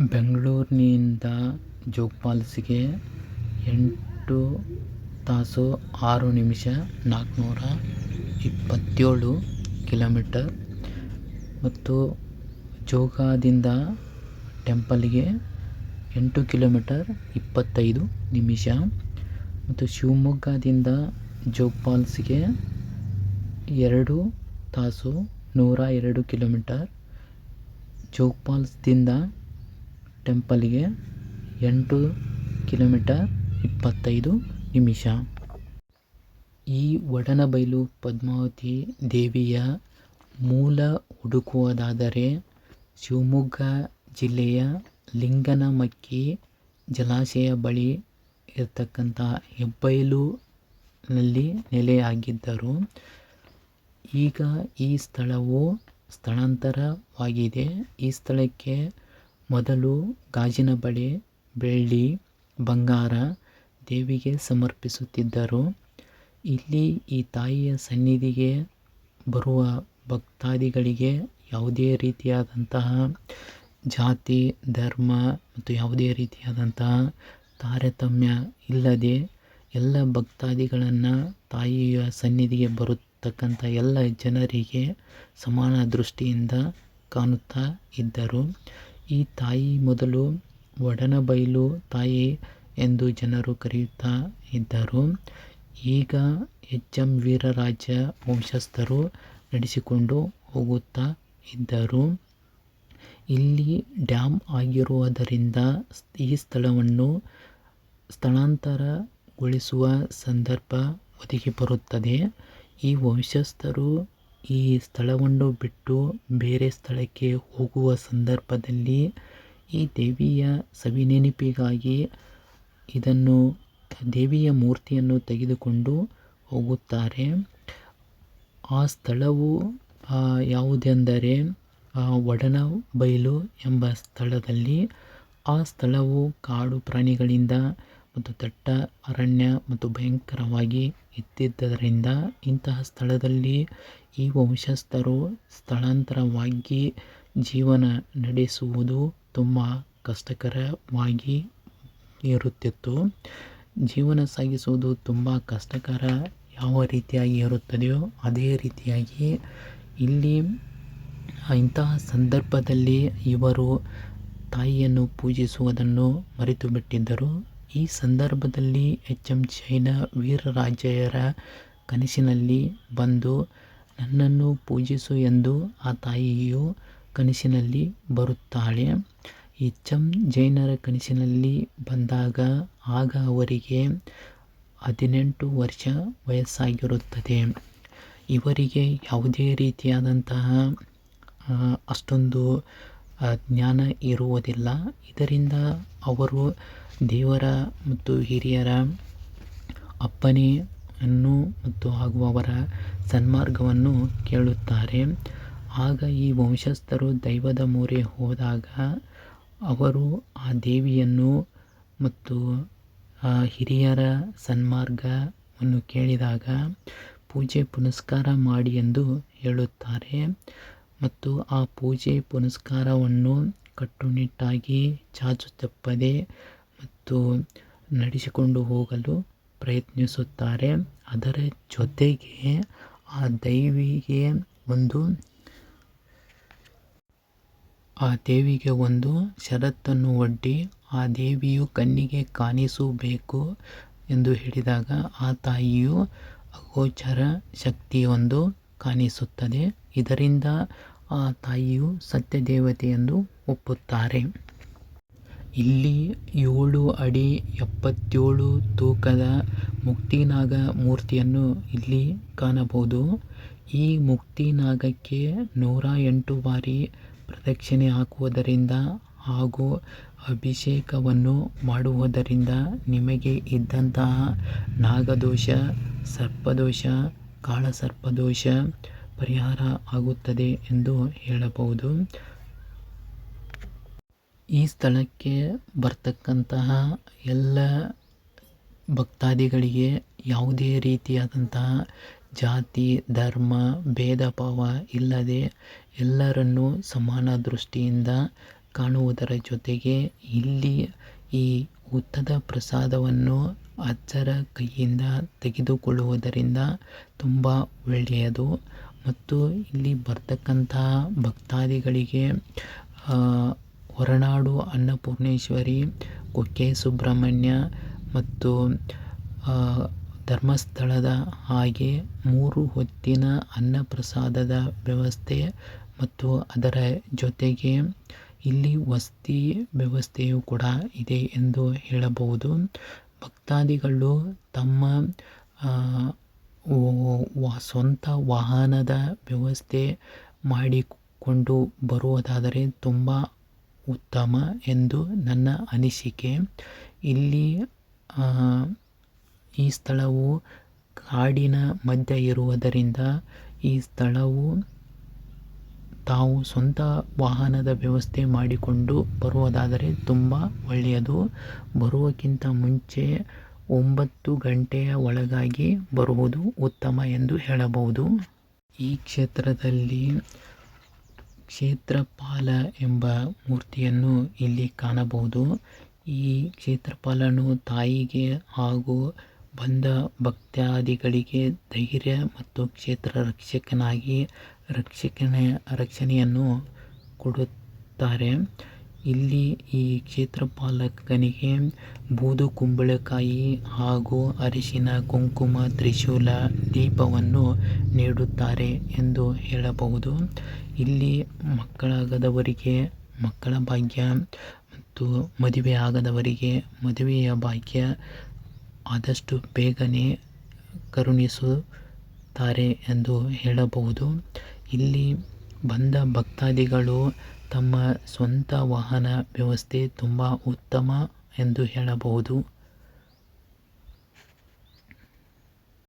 ಬೆಂಗಳೂರಿನಿಂದ ಜೋಗ್ ಫಾಲ್ಸ್ಗೆ 8 ತಾಸು 6 ನಿಮಿಷ 427 ಕಿಲೋಮೀಟರ್ ಮತ್ತು ಜೋಗದಿಂದ ಟೆಂಪಲ್ಗೆ 8 ಕಿಲೋಮೀಟರ್ 25 ನಿಮಿಷ ಮತ್ತು ಶಿವಮೊಗ್ಗದಿಂದ ಜೋಗ್ ಫಾಲ್ಸ್ಗೆ 2 ತಾಸು 102 ಕಿಲೋಮೀಟರ್. ಜೋಗ್ ಫಾಲ್ಸ್ದಿಂದ ಟೆಂಪಲ್ಗೆ 8 ಕಿಲೋಮೀಟರ್ 25 ನಿಮಿಷ. ಈ ಒಡನಬೈಲು ಪದ್ಮಾವತಿ ದೇವಿಯ ಮೂಲ ಹುಡುಕುವುದಾದರೆ ಶಿವಮೊಗ್ಗ ಜಿಲ್ಲೆಯ ಲಿಂಗನಮಕ್ಕಿ ಜಲಾಶಯ ಬಳಿ ಇರತಕ್ಕಂಥ ಹೆಬ್ಬೈಲಿನಲ್ಲಿ ನೆಲೆಯಾಗಿದ್ದರು. ಈಗ ಈ ಸ್ಥಳವು ಸ್ಥಳಾಂತರವಾಗಿದೆ. ಈ ಸ್ಥಳಕ್ಕೆ ಮೊದಲು ಗಾಜಿನ ಬಳೆ, ಬೆಳ್ಳಿ, ಬಂಗಾರ ದೇವಿಗೆ ಸಮರ್ಪಿಸುತ್ತಿದ್ದರು. ಇಲ್ಲಿ ಈ ತಾಯಿಯ ಸನ್ನಿಧಿಗೆ ಬರುವ ಭಕ್ತಾದಿಗಳಿಗೆ ಯಾವುದೇ ರೀತಿಯಾದಂತಹ ಜಾತಿ, ಧರ್ಮ ಮತ್ತು ಯಾವುದೇ ರೀತಿಯಾದಂತಹ ತಾರತಮ್ಯ ಇಲ್ಲದೆ ಎಲ್ಲ ಭಕ್ತಾದಿಗಳನ್ನು ತಾಯಿಯ ಸನ್ನಿಧಿಗೆ ಬರತಕ್ಕಂಥ ಎಲ್ಲ ಜನರಿಗೆ ಸಮಾನ ದೃಷ್ಟಿಯಿಂದ ಕಾಣುತ್ತಾ ಇದ್ದರು. ಈ ತಾಯಿ ಮೊದಲು ಒಡನಬೈಲು ತಾಯಿ ಎಂದು ಜನರು ಕರೆಯುತ್ತಾ ಇದ್ದರು. ಈಗ ಎಚ್.ಎಂ. ವೀರರಾಜ ವಂಶಸ್ಥರು ನಡೆಸಿಕೊಂಡು ಹೋಗುತ್ತಾ ಇದ್ದರು. ಇಲ್ಲಿ ಡ್ಯಾಮ್ ಆಗಿರುವುದರಿಂದ ಈ ಸ್ಥಳವನ್ನು ಸ್ಥಳಾಂತರಗೊಳಿಸುವ ಸಂದರ್ಭ ಒದಗಿ ಬರುತ್ತದೆ. ಈ ವಂಶಸ್ಥರು ಈ ಸ್ಥಳವನ್ನು ಬಿಟ್ಟು ಬೇರೆ ಸ್ಥಳಕ್ಕೆ ಹೋಗುವ ಸಂದರ್ಭದಲ್ಲಿ ಈ ದೇವಿಯ ಸವಿನೆನಪಿಗಾಗಿ ಇದನ್ನು ದೇವಿಯ ಮೂರ್ತಿಯನ್ನು ತೆಗೆದುಕೊಂಡು ಹೋಗುತ್ತಾರೆ. ಆ ಸ್ಥಳವು ಯಾವುದೆಂದರೆ ಒಡನಬೈಲು ಎಂಬ ಸ್ಥಳದಲ್ಲಿ. ಆ ಸ್ಥಳವು ಕಾಡು ಪ್ರಾಣಿಗಳಿಂದ ಮತ್ತು ದಟ್ಟ ಅರಣ್ಯ ಮತ್ತು ಭಯಂಕರವಾಗಿ ಇದ್ದಿದ್ದರಿಂದ ಇಂತಹ ಸ್ಥಳದಲ್ಲಿ ಈ ವಂಶಸ್ಥರು ಸ್ಥಳಾಂತರವಾಗಿ ಜೀವನ ನಡೆಸುವುದು ತುಂಬ ಕಷ್ಟಕರವಾಗಿ ಇರುತ್ತಿತ್ತು. ಜೀವನ ಸಾಗಿಸುವುದು ತುಂಬ ಕಷ್ಟಕರ ಯಾವ ರೀತಿಯಾಗಿ ಇರುತ್ತದೆಯೋ ಅದೇ ರೀತಿಯಾಗಿ ಇಲ್ಲಿ ಇಂತಹ ಸಂದರ್ಭದಲ್ಲಿ ಇವರು ತಾಯಿಯನ್ನು ಪೂಜಿಸುವುದನ್ನು ಮರೆತು ಬಿಟ್ಟಿದ್ದರು. ಈ ಸಂದರ್ಭದಲ್ಲಿ ಎಚ್.ಎಂ. ಜೈನ ವೀರರಾಜರ ಕನಸಿನಲ್ಲಿ ಬಂದು ನನ್ನನ್ನು ಪೂಜಿಸು ಎಂದು ಆ ತಾಯಿಯು ಕನಸಿನಲ್ಲಿ ಬರುತ್ತಾಳೆ. ಎಚ್.ಎಂ. ಜೈನರ ಕನಸಿನಲ್ಲಿ ಬಂದಾಗ ಆಗ ಅವರಿಗೆ 18 ವರ್ಷ ವಯಸ್ಸಾಗಿರುತ್ತದೆ. ಇವರಿಗೆ ಯಾವುದೇ ರೀತಿಯಾದಂತಹ ಅಷ್ಟೊಂದು ಜ್ಞಾನ ಇರುವುದಿಲ್ಲ. ಇದರಿಂದ ಅವರು ದೇವರ ಮತ್ತು ಹಿರಿಯರ ಅಪ್ಪಣೆಯನ್ನು ಮತ್ತು ಹಾಗೂ ಅವರ ಸನ್ಮಾರ್ಗವನ್ನು ಕೇಳುತ್ತಾರೆ. ಆಗ ಈ ವಂಶಸ್ಥರು ದೈವದ ಮೊರೆ ಹೋದಾಗ ಅವರು ಆ ದೇವಿಯನ್ನು ಮತ್ತು ಹಿರಿಯರ ಸನ್ಮಾರ್ಗವನ್ನು ಕೇಳಿದಾಗ ಪೂಜೆ ಪುನಸ್ಕಾರ ಮಾಡಿ ಎಂದು ಹೇಳುತ್ತಾರೆ. ಮತ್ತು ಆ ಪೂಜೆ ಪುನಸ್ಕಾರವನ್ನು ಕಟ್ಟುನಿಟ್ಟಾಗಿ ಚಾಚು ತಪ್ಪದೆ ಮತ್ತು ನಡೆಸಿಕೊಂಡು ಹೋಗಲು ಪ್ರಯತ್ನಿಸುತ್ತಾರೆ. ಅದರ ಜೊತೆಗೆ ಆ ದೇವಿಗೆ ಒಂದು ಷರತ್ತನ್ನು ಒಡ್ಡಿ ಆ ದೇವಿಯು ಕಣ್ಣಿಗೆ ಕಾಣಿಸಬೇಕು ಎಂದು ಹೇಳಿದಾಗ ಆ ತಾಯಿಯು ಅಗೋಚರ ಶಕ್ತಿಯೊಂದು ಕಾಣಿಸುತ್ತದೆ. ಇದರಿಂದ ಆ ತಾಯಿಯು ಸತ್ಯದೇವತೆ ಎಂದು ಒಪ್ಪುತ್ತಾರೆ. ಇಲ್ಲಿ 7 ಅಡಿ 77 ತೂಕದ ಮುಕ್ತಿನಾಗ ಮೂರ್ತಿಯನ್ನು ಇಲ್ಲಿ ಕಾಣಬಹುದು. ಈ ಮುಕ್ತಿನಾಗಕ್ಕೆ 108 ಬಾರಿ ಪ್ರದಕ್ಷಿಣೆ ಹಾಕುವುದರಿಂದ ಹಾಗೂ ಅಭಿಷೇಕವನ್ನು ಮಾಡುವುದರಿಂದ ನಿಮಗೆ ಇದ್ದಂತಹ ನಾಗದೋಷ, ಸರ್ಪದೋಷ, ಕಾಳಸರ್ಪದೋಷ ಪರಿಹಾರ ಆಗುತ್ತದೆ ಎಂದು ಹೇಳಬಹುದು. ಈ ಸ್ಥಳಕ್ಕೆ ಬರ್ತಕ್ಕಂತಹ ಎಲ್ಲ ಭಕ್ತಾದಿಗಳಿಗೆ ಯಾವುದೇ ರೀತಿಯಾದಂತಹ ಜಾತಿ, ಧರ್ಮ, ಭೇದ ಭಾವ ಇಲ್ಲದೆ ಎಲ್ಲರನ್ನೂ ಸಮಾನ ದೃಷ್ಟಿಯಿಂದ ಕಾಣುವುದರ ಜೊತೆಗೆ ಇಲ್ಲಿ ಈ ಹುತ್ತದ ಪ್ರಸಾದವನ್ನು ಅಜ್ಜರ ಕೈಯಿಂದ ತೆಗೆದುಕೊಳ್ಳುವುದರಿಂದ ತುಂಬ ಒಳ್ಳೆಯದು. ಮತ್ತು ಇಲ್ಲಿ ಬರ್ತಕ್ಕಂತಹ ಭಕ್ತಾದಿಗಳಿಗೆ ಹೊರನಾಡು ಅನ್ನಪೂರ್ಣೇಶ್ವರಿ, ಕುಕ್ಕೆ ಸುಬ್ರಹ್ಮಣ್ಯ ಮತ್ತು ಧರ್ಮಸ್ಥಳದ ಹಾಗೆ 3 ಹೊತ್ತಿನ ಅನ್ನಪ್ರಸಾದದ ವ್ಯವಸ್ಥೆ ಮತ್ತು ಅದರ ಜೊತೆಗೆ ಇಲ್ಲಿ ವಸತಿ ವ್ಯವಸ್ಥೆಯು ಕೂಡ ಇದೆ ಎಂದು ಹೇಳಬಹುದು. ಭಕ್ತಾದಿಗಳು ತಮ್ಮ ಸ್ವಂತ ವಾಹನದ ವ್ಯವಸ್ಥೆ ಮಾಡಿಕೊಂಡು ಬರುವುದಾದರೆ ತುಂಬ ಉತ್ತಮ ಎಂದು ನನ್ನ ಅನಿಸಿಕೆ. ಇಲ್ಲಿ ಈ ಸ್ಥಳವು ಕಾಡಿನ ಮಧ್ಯ ಇರುವುದರಿಂದ ಈ ಸ್ಥಳವು ತಾವು ಸ್ವಂತ ವಾಹನದ ವ್ಯವಸ್ಥೆ ಮಾಡಿಕೊಂಡು ಬರುವುದಾದರೆ ತುಂಬ ಒಳ್ಳೆಯದು. ಬರುವಕ್ಕಿಂತ ಮುಂಚೆ 9 ಗಂಟೆಯ ಒಳಗಾಗಿ ಬರುವುದು ಉತ್ತಮ ಎಂದು ಹೇಳಬಹುದು. ಈ ಕ್ಷೇತ್ರದಲ್ಲಿ ಕ್ಷೇತ್ರಪಾಲ ಎಂಬ ಮೂರ್ತಿಯನ್ನು ಇಲ್ಲಿ ಕಾಣಬಹುದು. ಈ ಕ್ಷೇತ್ರಪಾಲನು ತಾಯಿಗೆ ಹಾಗೂ ಬಂದ ಭಕ್ತಾದಿಗಳಿಗೆ ಧೈರ್ಯ ಮತ್ತು ಕ್ಷೇತ್ರ ರಕ್ಷಕನಾಗಿ ರಕ್ಷಣೆಯನ್ನು ಕೊಡುತ್ತಾರೆ. ಇಲ್ಲಿ ಈ ಕ್ಷೇತ್ರಪಾಲಕನಿಗೆ ಬೂದು ಕುಂಬಳಕಾಯಿ ಹಾಗೂ ಅರಿಶಿನ, ಕುಂಕುಮ, ತ್ರಿಶೂಲ, ದೀಪವನ್ನು ನೀಡುತ್ತಾರೆ ಎಂದು ಹೇಳಬಹುದು. ಇಲ್ಲಿ ಮಕ್ಕಳಾಗದವರಿಗೆ ಮಕ್ಕಳ ಭಾಗ್ಯ ಮತ್ತು ಮದುವೆ ಆಗದವರಿಗೆ ಮದುವೆಯ ಭಾಗ್ಯ ಆದಷ್ಟು ಬೇಗನೆ ಕರುಣಿಸುತ್ತಾರೆ ಎಂದು ಹೇಳಬಹುದು. ಇಲ್ಲಿ ಬಂದ ಭಕ್ತಾದಿಗಳು ತಮ್ಮ ಸ್ವಂತ ವಾಹನ ವ್ಯವಸ್ಥೆ ತುಂಬ ಉತ್ತಮ ಎಂದು ಹೇಳಬಹುದು.